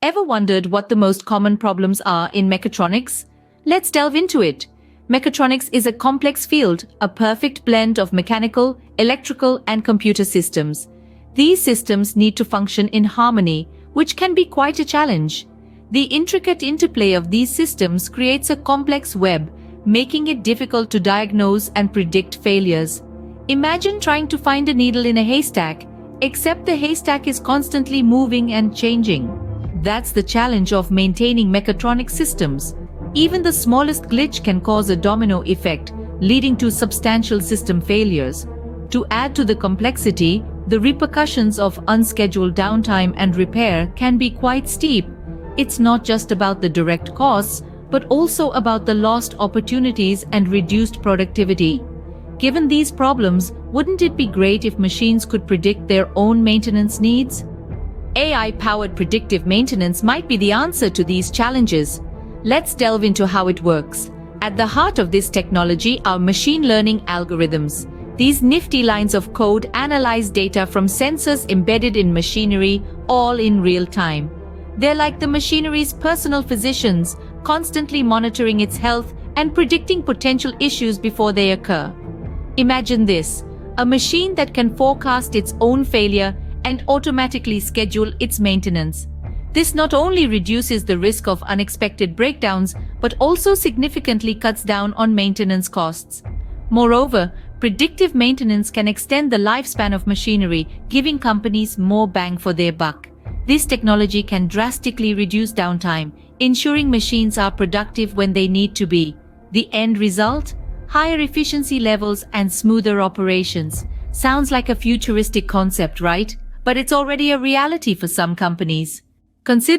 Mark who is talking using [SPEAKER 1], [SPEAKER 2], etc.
[SPEAKER 1] Ever wondered what the most common problems are in mechatronics? Let's delve into it. Mechatronics is a complex field, a perfect blend of mechanical, electrical, and computer systems. These systems need to function in harmony, which can be quite a challenge. The intricate interplay of these systems creates a complex web, making it difficult to diagnose and predict failures. Imagine trying to find a needle in a haystack, except the haystack is constantly moving and changing. That's the challenge of maintaining mechatronic systems. Even the smallest glitch can cause a domino effect, leading to substantial system failures. To add to the complexity, the repercussions of unscheduled downtime and repair can be quite steep. It's not just about the direct costs, but also about the lost opportunities and reduced productivity. Given these problems, wouldn't it be great if machines could predict their own maintenance needs? AI-powered predictive maintenance might be the answer to these challenges. Let's delve into how it works. At the heart of this technology are machine learning algorithms. These nifty lines of code analyze data from sensors embedded in machinery, all in real time. They're like the machinery's personal physicians, constantly monitoring its health and predicting potential issues before they occur. Imagine this: a machine that can forecast its own failure and automatically schedule its maintenance. This not only reduces the risk of unexpected breakdowns, but also significantly cuts down on maintenance costs. Moreover, predictive maintenance can extend the lifespan of machinery, giving companies more bang for their buck. This technology can drastically reduce downtime, ensuring machines are productive when they need to be. The end result? Higher efficiency levels and smoother operations. Sounds like a futuristic concept, right? But it's already a reality for some companies. Consider